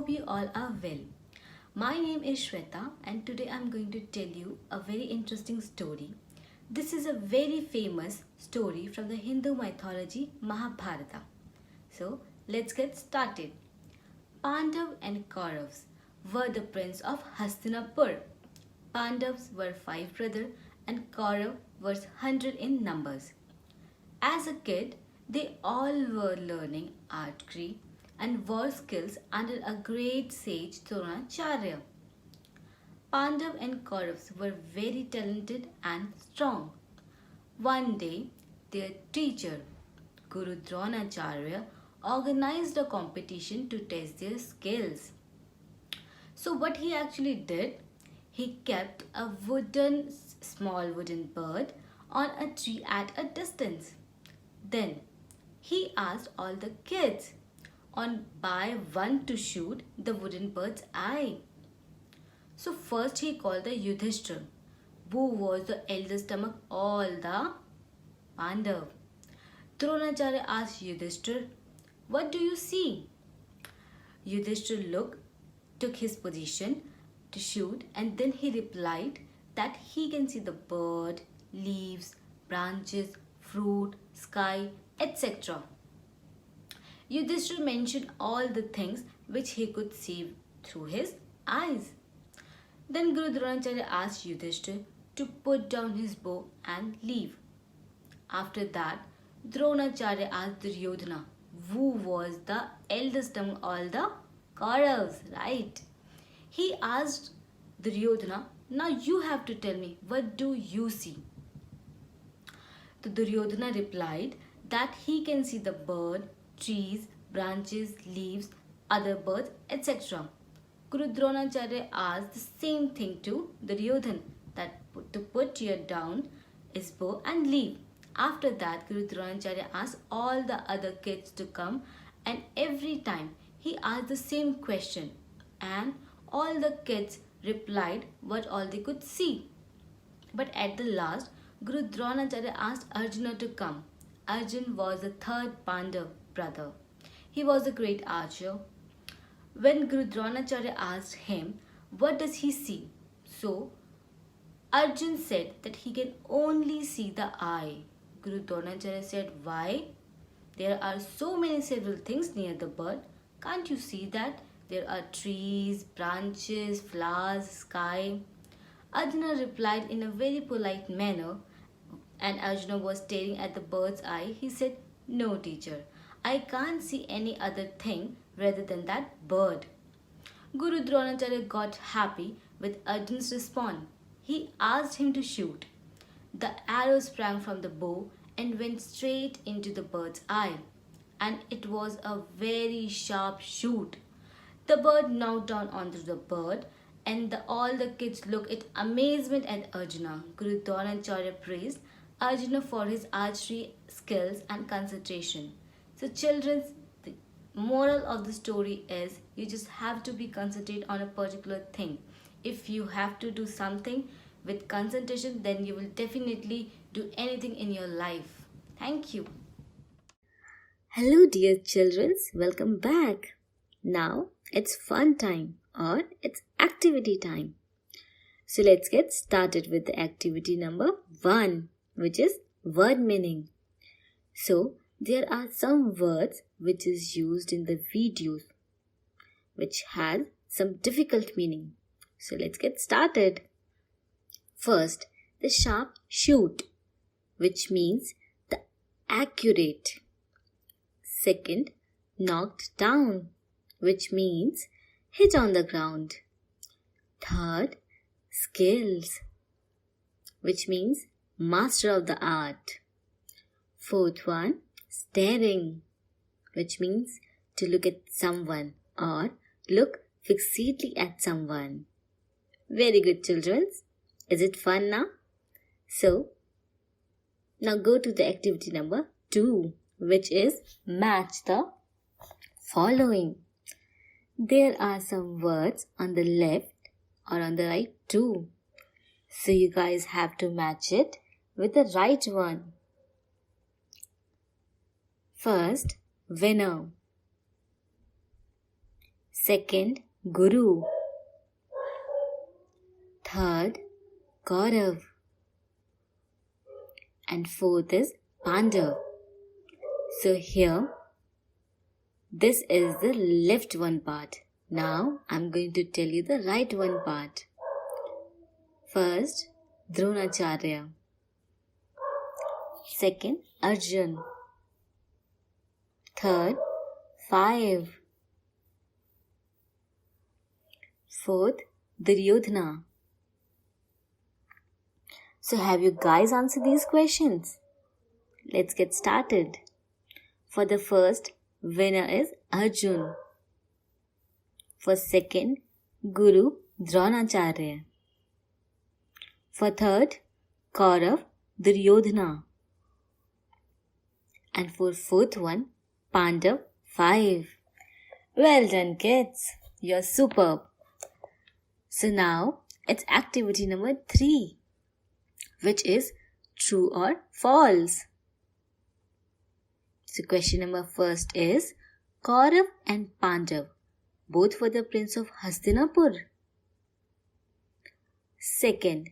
hope you all are well. My name is Shweta and today I'm going to tell you a very interesting story. This is a very famous story from the Hindu mythology Mahabharata. So let's get started. Pandavas and Kauravas were the prince of Hastinapur. Pandavas were 5 brothers and Kauravas was 100 in numbers. As a kid, they all were learning archery and war skills under a great sage Dronacharya. Pandava and Kauravas were very talented and strong. One day, their teacher, Guru Dronacharya, organized a competition to test their skills. So what he actually did, he kept a small wooden bird on a tree at a distance. Then he asked all the kids on by one to shoot the wooden bird's eye. So first he called the Yudhishthira, who was the eldest among all the Pandavas. Dronacharya asked Yudhishthira, "What do you see?" Yudhishthira took his position to shoot and then he replied that he can see the bird, leaves, branches, fruit, sky, etc. Yudhishthira mentioned all the things which he could see through his eyes. Then Guru Dronacharya asked Yudhishthira to put down his bow and leave. After that, Dronacharya asked Duryodhana, who was the eldest among all the Kauravas, right? He asked Duryodhana, "Now you have to tell me, what do you see?" The Duryodhana replied that he can see the bird, trees, branches, leaves, other birds, etc. Guru Dronacharya asked the same thing to Duryodhana, that to put your down his bow and leave. After that, Guru Dronacharya asked all the other kids to come, and every time he asked the same question and all the kids replied what all they could see. But at the last, Guru Dronacharya asked Arjuna to come. Arjun was the third Pandava brother. He was a great archer. When Guru Dronacharya asked him, what does he see? So, Arjun said that he can only see the eye. Guru Dronacharya said, why? There are so many several things near the bird. Can't you see that? There are trees, branches, flowers, sky. Arjuna replied in a very polite manner, and Arjuna was staring at the bird's eye. He said, "No, teacher, I can't see any other thing rather than that bird." Guru Dronacharya got happy with Arjun's response. He asked him to shoot. The arrow sprang from the bow and went straight into the bird's eye, and it was a very sharp shoot. The bird knocked down onto the bird, and all the kids looked in amazement at Arjuna. Guru Dronacharya praised Arjuna for his archery skills and concentration. So children, the moral of the story is you just have to be concentrate on a particular thing. If you have to do something with concentration, then you will definitely do anything in your life. Thank you. Hello dear children, welcome back. Now it's fun time or it's activity time. So let's get started with the activity number 1, which is word meaning. So there are some words which is used in the videos which has some difficult meaning. So let's get started. First, the sharp shoot, which means the accurate. Second, knocked down, which means hit on the ground. Third, skills, which means master of the art. Fourth one, staring, which means to look at someone or look fixedly at someone. Very good, children. Is it fun now? So, now go to the activity number 2, which is match the following. There are some words on the left or on the right too. So you guys have to match it with the right one. First, winner. Second, Guru. Third, Kaurav. And fourth is Pandav. So here, this is the left one part. Now, I'm going to tell you the right one part. First, Dronacharya. Second, Arjun. Third, 5. Fourth, Duryodhana. So have you guys answered these questions? Let's get started. For the first, winner is Arjun. For second, Guru Dronacharya. For third, Kaurav Duryodhana. And for fourth one, Pandav 5. Well done, kids. You're superb. So now it's activity number 3, which is true or false. So question number first is, Kaurav and Pandav both were the prince of Hastinapur. Second,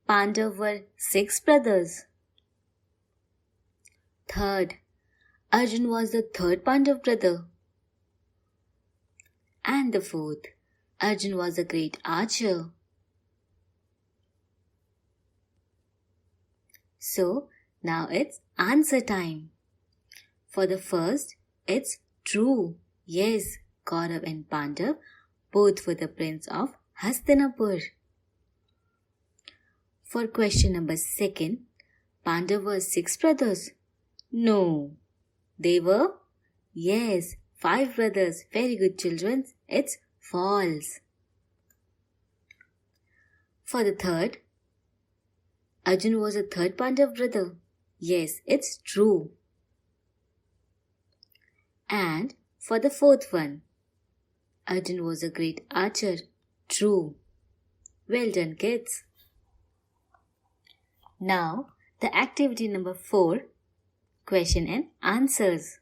Pandav were 6 brothers. Third, Arjun was the third Pandav brother. And the fourth, Arjun was a great archer. So, now it's answer time. For the first, it's true. Yes, Kaurav and Pandav both were the prince of Hastinapur. For question number second, Pandav were 6 brothers. No, they were, 5 brothers. Very good, children. It's false. For the third, Arjun was a third Pandav brother. Yes, it's true. And for the fourth one, Arjun was a great archer. True. Well done, kids. Now, the activity number 4, question and answers.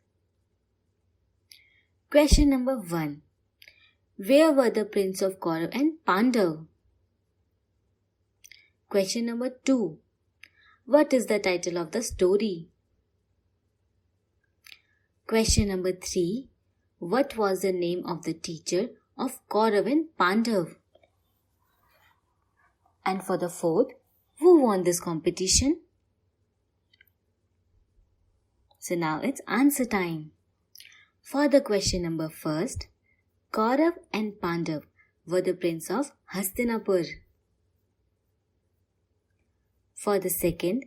Question number 1. Where were the prince of Kaurav and Pandav? Question number 2. What is the title of the story? Question number 3. What was the name of the teacher of Kaurav and Pandav? And for the fourth, who won this competition? So now it's answer time. For the question number first, Kaurav and Pandav were the prince of Hastinapur. For the second,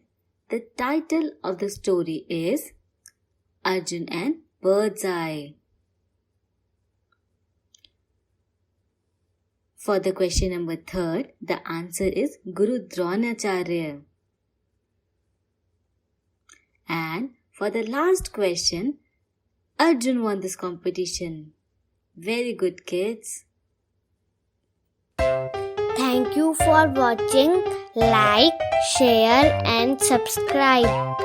the title of the story is Arjun and Bird's Eye. For the question number 3, the answer is Guru Dronacharya. And for the last question, Arjun won this competition. Very good, kids. Thank you for watching. Like, share and subscribe.